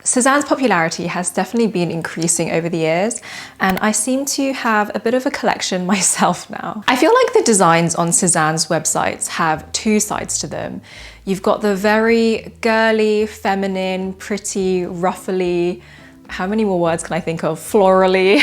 Sezane's popularity has definitely been increasing over the years, and I seem to have a bit of a collection myself now. I feel like the designs on Sezane's websites have two sides to them. You've got the very girly, feminine, pretty, ruffly, how many more words can I think of? Florally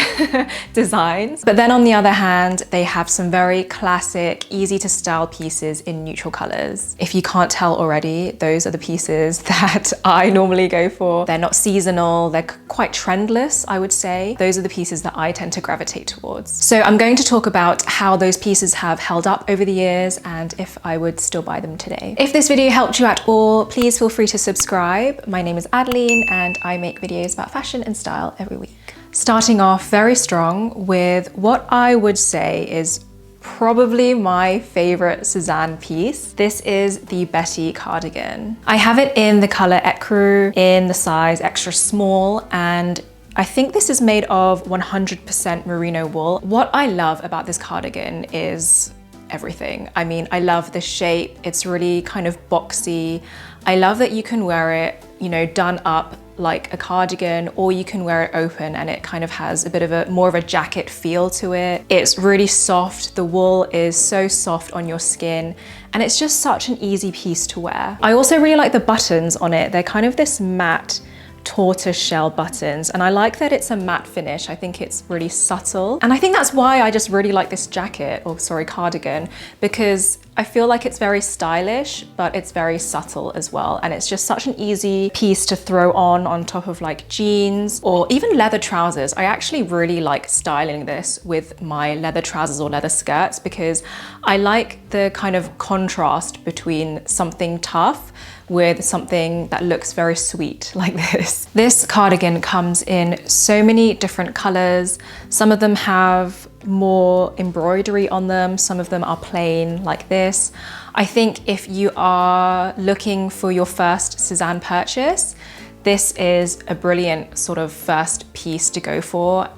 designs. But then on the other hand, they have some very classic, easy to style pieces in neutral colors. If you can't tell already, those are the pieces that I normally go for. They're not seasonal, they're quite trendless, I would say. Those are the pieces that I tend to gravitate towards. So I'm going to talk about how those pieces have held up over the years and if I would still buy them today. If this video helped you at all, please feel free to subscribe. My name is Adeline and I make videos about fashion and style every week. Starting off very strong with what I would say is probably my favorite Sezane piece. This is the Betty cardigan. I have it in the color ecru, in the size extra small, and I think this is made of 100% merino wool. What I love about this cardigan is everything. I mean, I love the shape. It's really kind of boxy. I love that you can wear it, you know, done up like a cardigan, or you can wear it open and it kind of has a bit of a more of a jacket feel to it. It's really soft. The wool is so soft on your skin and it's just such an easy piece to wear. I also really like the buttons on it. They're kind of this matte tortoise shell buttons, and I like that it's a matte finish. I think it's really subtle, and I think that's why I just really like this jacket, or sorry, cardigan, because I feel like it's very stylish, but it's very subtle as well, and it's just such an easy piece to throw on top of like jeans or even leather trousers. I actually really like styling this with my leather trousers or leather skirts because I like the kind of contrast between something tough with something that looks very sweet like this. This cardigan comes in so many different colors. Some of them have more embroidery on them, some of them are plain like this. I think if you are looking for your first Sezane purchase, this is a brilliant sort of first piece to go for.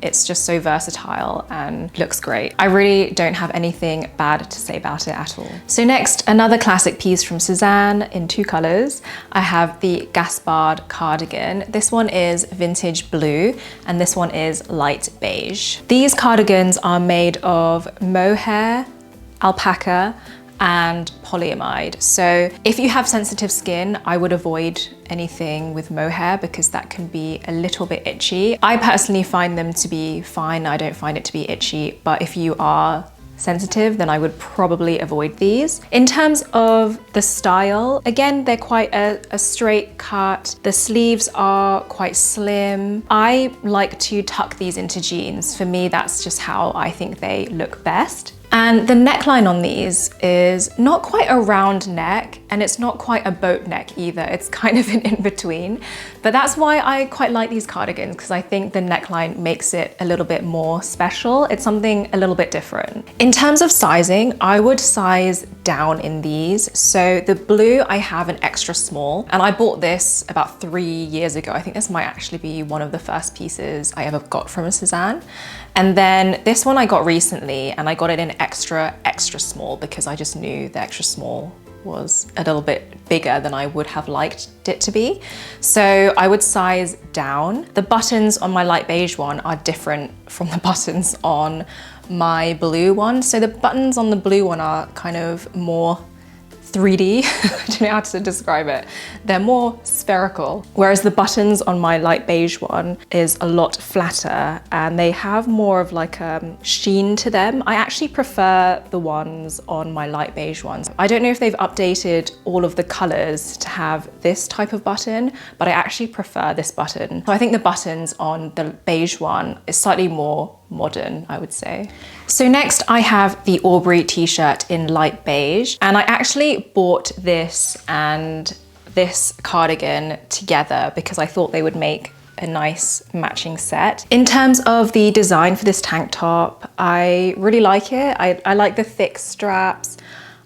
It's just so versatile and looks great. I really don't have anything bad to say about it at all. So next, another classic piece from Sezane in two colors. I have the Gaspar Cardigan. This one is vintage blue and this one is light beige. These cardigans are made of mohair, alpaca, and polyamide. So if you have sensitive skin, I would avoid anything with mohair because that can be a little bit itchy. I personally find them to be fine. I don't find it to be itchy, but if you are sensitive, then I would probably avoid these. In terms of the style, again, they're quite a straight cut. The sleeves are quite slim. I like to tuck these into jeans. For me, that's just how I think they look best. And the neckline on these is not quite a round neck and it's not quite a boat neck either. It's kind of an in-between. But that's why I quite like these cardigans, because I think the neckline makes it a little bit more special. It's something a little bit different. In terms of sizing, I would size down in these. So the blue, I have an extra small, and I bought this about 3 years ago. I think this might actually be one of the first pieces I ever got from a Sezane. And then this one I got recently, and I got it in extra small because I just knew the extra small was a little bit bigger than I would have liked it to be. So I would size down. The buttons on my light beige one are different from the buttons on my blue one. So the buttons on the blue one are kind of more 3D, I don't know how to describe it. They're more spherical, whereas the buttons on my light beige one is a lot flatter and they have more of like a sheen to them. I actually prefer the ones on my light beige ones. I don't know if they've updated all of the colors to have this type of button, but I actually prefer this button. So I think the buttons on the beige one is slightly more modern, I would say. So next I have the Aubrey t-shirt in light beige, and I actually bought this and this cardigan together because I thought they would make a nice matching set. In terms of the design for this tank top, I really like it. I like the thick straps.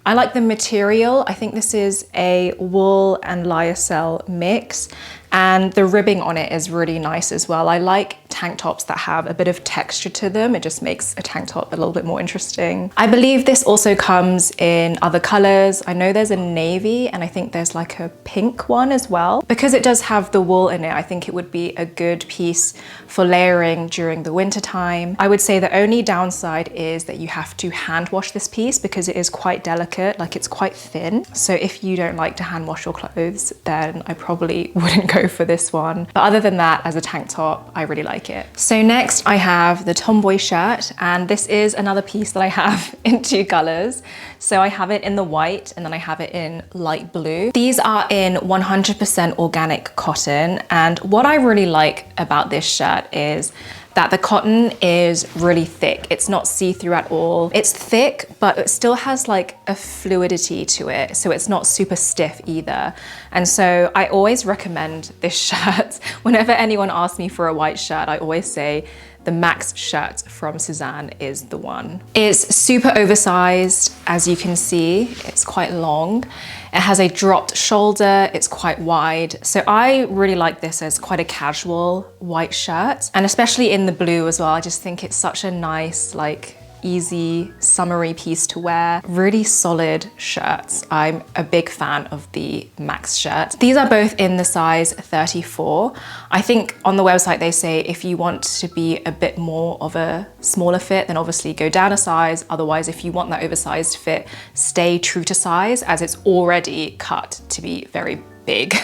I like the material. I think this is a wool and lyocell mix, and the ribbing on it is really nice as well. I like tank tops that have a bit of texture to them. It just makes a tank top a little bit more interesting. I believe this also comes in other colors. I know there's a navy and I think there's like a pink one as well. Because it does have the wool in it, I think it would be a good piece for layering during the winter time. I would say the only downside is that you have to hand wash this piece because it is quite delicate, like it's quite thin. So if you don't like to hand wash your clothes, then I probably wouldn't go for this one. But other than that, as a tank top, I really like it. So next I have the Tomboy shirt, and this is another piece that I have in two colors. So I have it in the white and then I have it in light blue. These are in 100% organic cotton, and what I really like about this shirt is that the cotton is really thick. It's not see-through at all. It's thick, but it still has like a fluidity to it. So it's not super stiff either. And so I always recommend this shirt. Whenever anyone asks me for a white shirt, I always say the Max shirt from Suzan is the one. It's super oversized, as you can see. It's quite long. It has a dropped shoulder, it's quite wide. So I really like this as quite a casual white shirt, and especially in the blue as well. I just think it's such a nice, like, easy, summery piece to wear. Really solid shirts. I'm a big fan of the Max shirt. These are both in the size 34. I think on the website they say if you want to be a bit more of a smaller fit, then obviously go down a size. Otherwise, if you want that oversized fit, stay true to size, as it's already cut to be very big.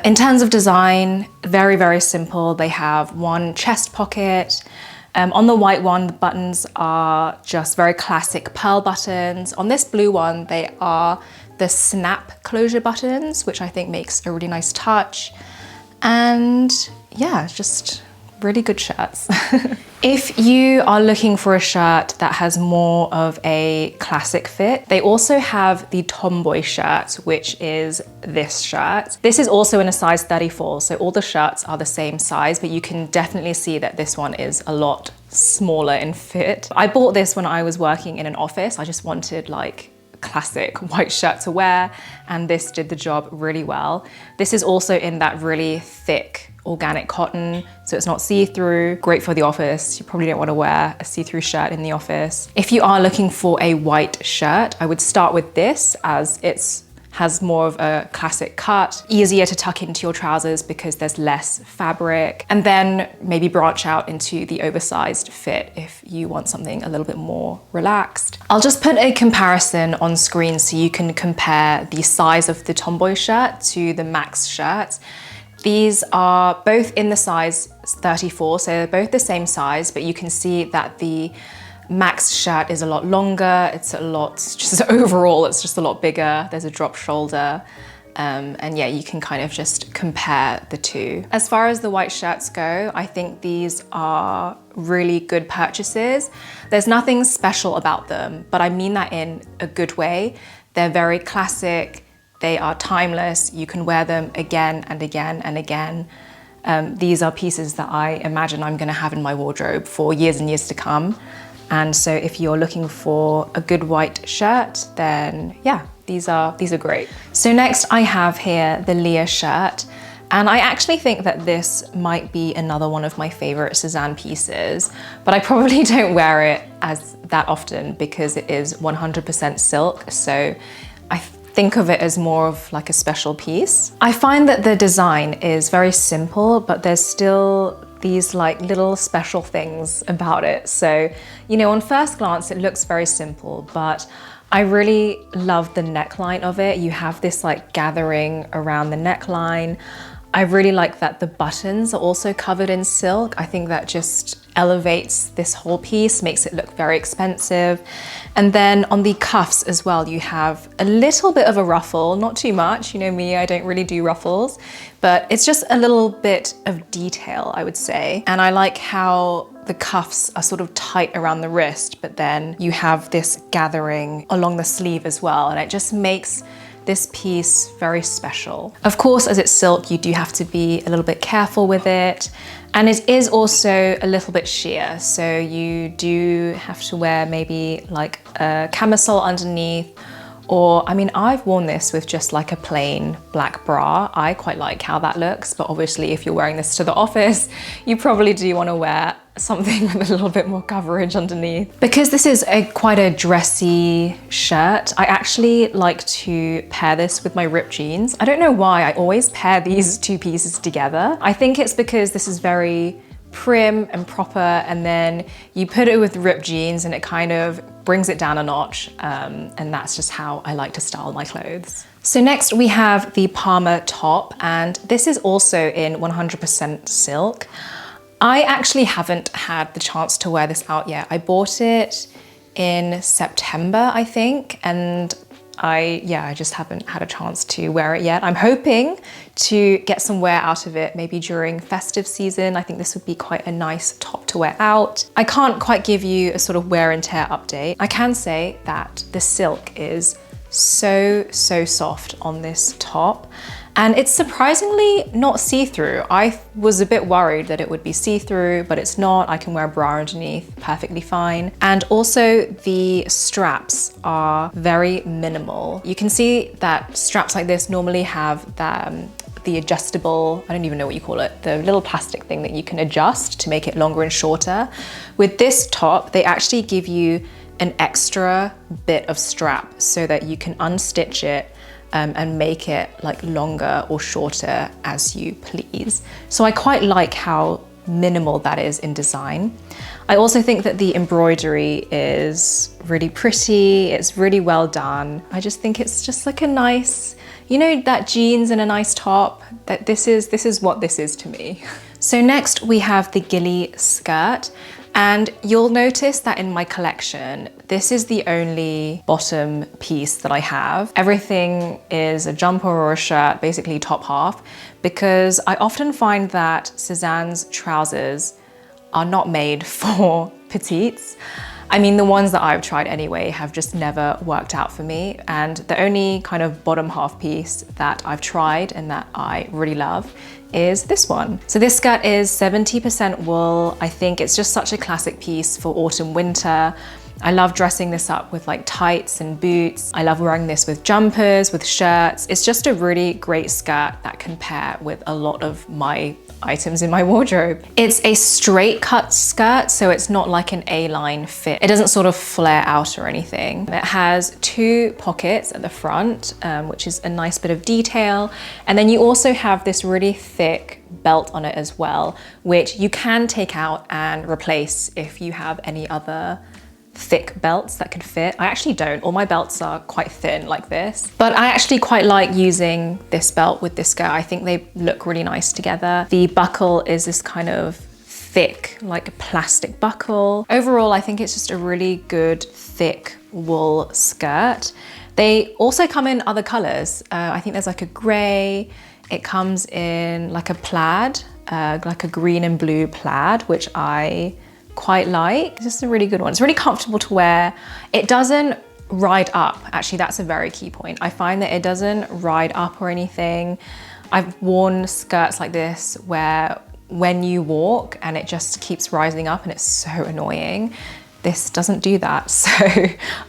In terms of design, very, very simple. They have one chest pocket. On the white one, the buttons are just very classic pearl buttons. On this blue one, they are the snap closure buttons, which I think makes a really nice touch. And yeah, just really good shirts. If you are looking for a shirt that has more of a classic fit, they also have the Tomboy shirt, which is this shirt. This is also in a size 34, so all the shirts are the same size, but you can definitely see that this one is a lot smaller in fit. I bought this when I was working in an office. I just wanted like classic white shirt to wear, and this did the job really well. This is also in that really thick organic cotton, so it's not see-through. Great for the office. You probably don't want to wear a see-through shirt in the office. If you are looking for a white shirt, I would start with this, as it's has more of a classic cut, easier to tuck into your trousers because there's less fabric, and then maybe branch out into the oversized fit if you want something a little bit more relaxed. I'll just put a comparison on screen so you can compare the size of the Tomboy shirt to the Max shirt. These are both in the size 34, so they're both the same size, but you can see that the Max shirt is a lot longer. It's a lot, just overall, it's just a lot bigger. There's a drop shoulder. And yeah, you can kind of just compare the two. As far as the white shirts go, I think these are really good purchases. There's nothing special about them, but I mean that in a good way. They're very classic. They are timeless. You can wear them again and again and again. These are pieces that I imagine I'm gonna have in my wardrobe for years and years to come. And so if you're looking for a good white shirt, then yeah, these are great. So next I have here the Leah shirt. And I actually think that this might be another one of my favorite Sezane pieces, but I probably don't wear it as that often because it is 100% silk. So I think of it as more of like a special piece. I find that the design is very simple, but there's still these like little special things about it. So, you know, on first glance, it looks very simple, but I really love the neckline of it. You have this like gathering around the neckline. I really like that the buttons are also covered in silk. I think that just elevates this whole piece, makes it look very expensive. And then on the cuffs as well, you have a little bit of a ruffle, not too much. You know me, I don't really do ruffles, but it's just a little bit of detail, I would say. And I like how the cuffs are sort of tight around the wrist, but then you have this gathering along the sleeve as well. And it just makes this piece very special. Of course, as it's silk, you do have to be a little bit careful with it. And it is also a little bit sheer. So you do have to wear maybe like a camisole underneath, Or, I mean, I've worn this with just like a plain black bra. I quite like how that looks, but obviously if you're wearing this to the office, you probably do want to wear something with a little bit more coverage underneath. Because this is quite a dressy shirt, I actually like to pair this with my ripped jeans. I don't know why, I always pair these two pieces together. I think it's because this is very prim and proper, and then you put it with ripped jeans and it kind of brings it down a notch, and that's just how I like to style my clothes. So next we have the Parma top, and this is also in 100% silk. I actually haven't had the chance to wear this out yet. I bought it in September, I think, and I just haven't had a chance to wear it yet. I'm hoping to get some wear out of it, maybe during festive season. I think this would be quite a nice top to wear out. I can't quite give you a sort of wear and tear update. I can say that the silk is so soft on this top. And it's surprisingly not see-through. I was a bit worried that it would be see-through, but it's not. I can wear a bra underneath perfectly fine. And also the straps are very minimal. You can see that straps like this normally have the adjustable, I don't even know what you call it, the little plastic thing that you can adjust to make it longer and shorter. With this top, they actually give you an extra bit of strap so that you can unstitch it and make it like longer or shorter as you please. So I quite like how minimal that is in design. I also think that the embroidery is really pretty, it's really well done. I just think it's just like a nice, you know, that jeans and a nice top, that this is what this is to me. So next we have the Ghillie skirt. And you'll notice that in my collection, this is the only bottom piece that I have. Everything is a jumper or a shirt, basically top half, because I often find that Sezane's trousers are not made for petites. I mean, the ones that I've tried anyway have just never worked out for me. And the only kind of bottom half piece that I've tried and that I really love is this one. So this skirt is 70% wool. I think it's just such a classic piece for autumn, winter. I love dressing this up with like tights and boots. I love wearing this with jumpers, with shirts. It's just a really great skirt that can pair with a lot of my items in my wardrobe. It's a straight cut skirt, so it's not like an A-line fit. It doesn't sort of flare out or anything. It has two pockets at the front, which is a nice bit of detail. And then you also have this really thick belt on it as well, which you can take out and replace if you have any other thick belts that can fit. I actually don't. All my belts are quite thin like this. But I actually quite like using this belt with this skirt. I think they look really nice together. The buckle is this kind of thick, like plastic buckle. Overall, I think it's just a really good, thick wool skirt. They also come in other colors. I think there's like a gray. It comes in like a plaid, like a green and blue plaid, which I quite like. It's just a really good one. It's really comfortable to wear. It doesn't ride up. Actually, that's a very key point. I find that it doesn't ride up or anything. I've worn skirts like this where when you walk and it just keeps rising up and it's so annoying. This doesn't do that, so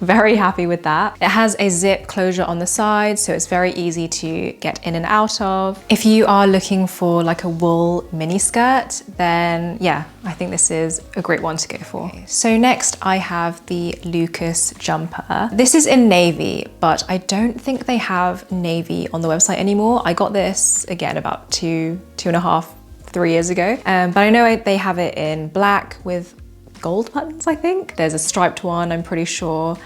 very happy with that. It has a zip closure on the side, so it's very easy to get in and out of. If you are looking for like a wool mini skirt, then yeah, I think this is a great one to go for. So next I have the Lucas jumper. This is in navy, but I don't think they have navy on the website anymore. I got this again about two and a half, 3 years ago, but I know they have it in black with gold buttons, I think. There's a striped one, I'm pretty sure.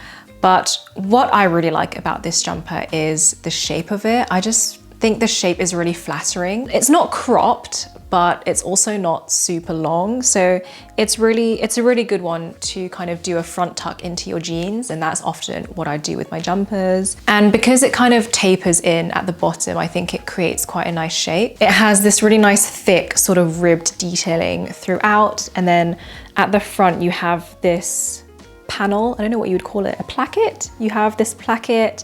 But what I really like about this jumper is the shape of it. I just think the shape is really flattering. It's not cropped, but it's also not super long. So it's a really good one to kind of do a front tuck into your jeans. And that's often what I do with my jumpers. And because it kind of tapers in at the bottom, I think it creates quite a nice shape. It has this really nice thick sort of ribbed detailing throughout. And then at the front, you have this panel. I don't know what you would call it, a placket? You have this placket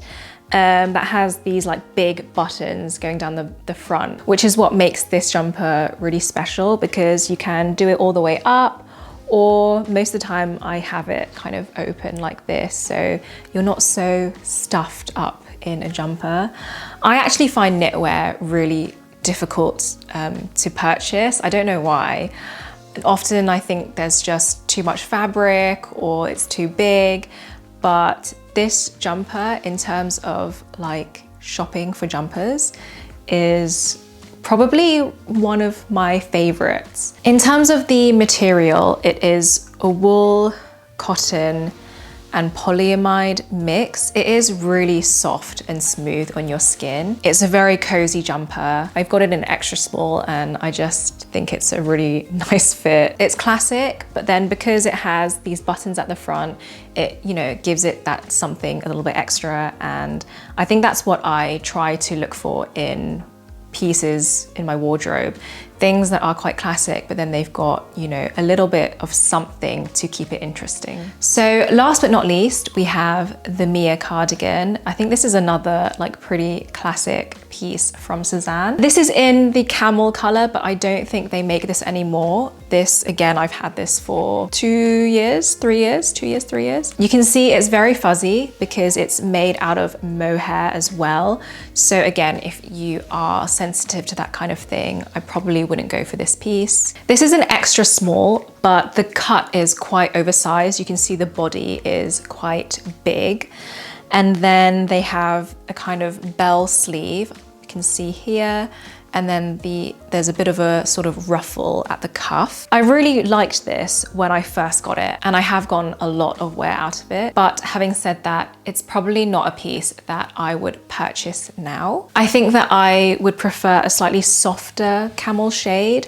that has these like big buttons going down the front, which is what makes this jumper really special because you can do it all the way up or most of the time I have it kind of open like this, so you're not so stuffed up in a jumper. I actually find knitwear really difficult to purchase. I don't know why. Often I think there's just too much fabric or it's too big, but this jumper, in terms of like shopping for jumpers, is probably one of my favorites. In terms of the material, it is a wool, cotton, and polyamide mix. It is really soft and smooth on your skin. It's a very cozy jumper. I've got it in extra small and I just think it's a really nice fit. It's classic, but then because it has these buttons at the front, it, you know, gives it that something a little bit extra, and I think that's what I try to look for in pieces in my wardrobe. Things that are quite classic, but then they've got, you know, a little bit of something to keep it interesting. So last but not least, we have the Mia cardigan. I think this is another like pretty classic piece from Sezane. This is in the camel color, but I don't think they make this anymore. This, again, I've had this for 2 years, 3 years, 2 years, 3 years. You can see it's very fuzzy because it's made out of mohair as well. So again, if you are sensitive to that kind of thing, I probably wouldn't go for this piece. This is an extra small, but the cut is quite oversized. You can see the body is quite big. And then they have a kind of bell sleeve, you can see here. And then there's a bit of a sort of ruffle at the cuff. I really liked this when I first got it, and I have gotten a lot of wear out of it. But having said that, it's probably not a piece that I would purchase now. I think that I would prefer a slightly softer camel shade.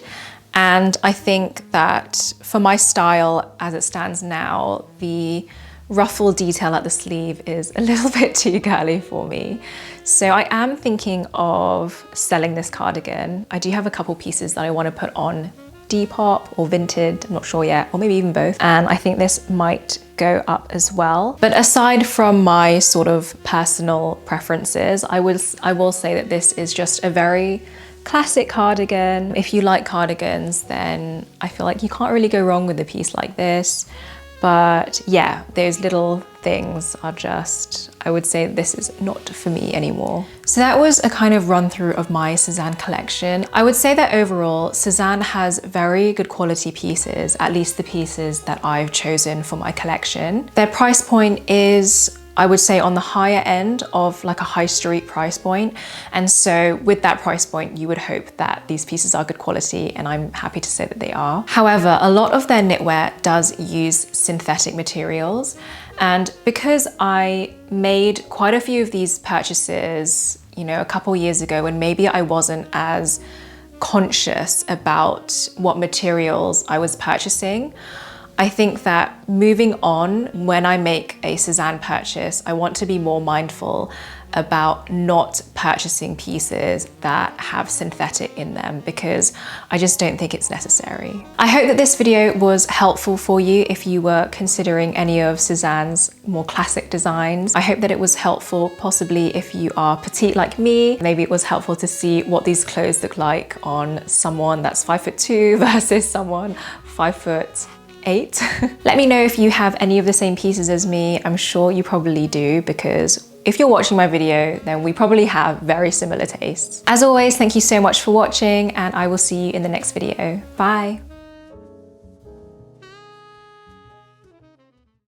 And I think that for my style as it stands now, the ruffle detail at the sleeve is a little bit too girly for me. So I am thinking of selling this cardigan. I do have a couple pieces that I want to put on Depop or Vinted, I'm not sure yet, or maybe even both. And I think this might go up as well. But aside from my sort of personal preferences, I will say that this is just a very classic cardigan. If you like cardigans, then I feel like you can't really go wrong with a piece like this. But yeah, those little things are just, I would say this is not for me anymore. So that was a kind of run through of my Sezane collection. I would say that overall, Sezane has very good quality pieces, at least the pieces that I've chosen for my collection. Their price point is, I would say, on the higher end of like a high street price point. And so with that price point, you would hope that these pieces are good quality, and I'm happy to say that they are. However, a lot of their knitwear does use synthetic materials. And because I made quite a few of these purchases, you know, a couple years ago, and maybe I wasn't as conscious about what materials I was purchasing, I think that moving on, when I make a Sezane purchase, I want to be more mindful about not purchasing pieces that have synthetic in them, because I just don't think it's necessary. I hope that this video was helpful for you if you were considering any of Sezane's more classic designs. I hope that it was helpful, possibly if you are petite like me. Maybe it was helpful to see what these clothes look like on someone that's 5'2" versus someone 5'8". Let me know if you have any of the same pieces as me. I'm sure you probably do, because if you're watching my video, then we probably have very similar tastes. As always, thank you so much for watching, and I will see you in the next video. Bye.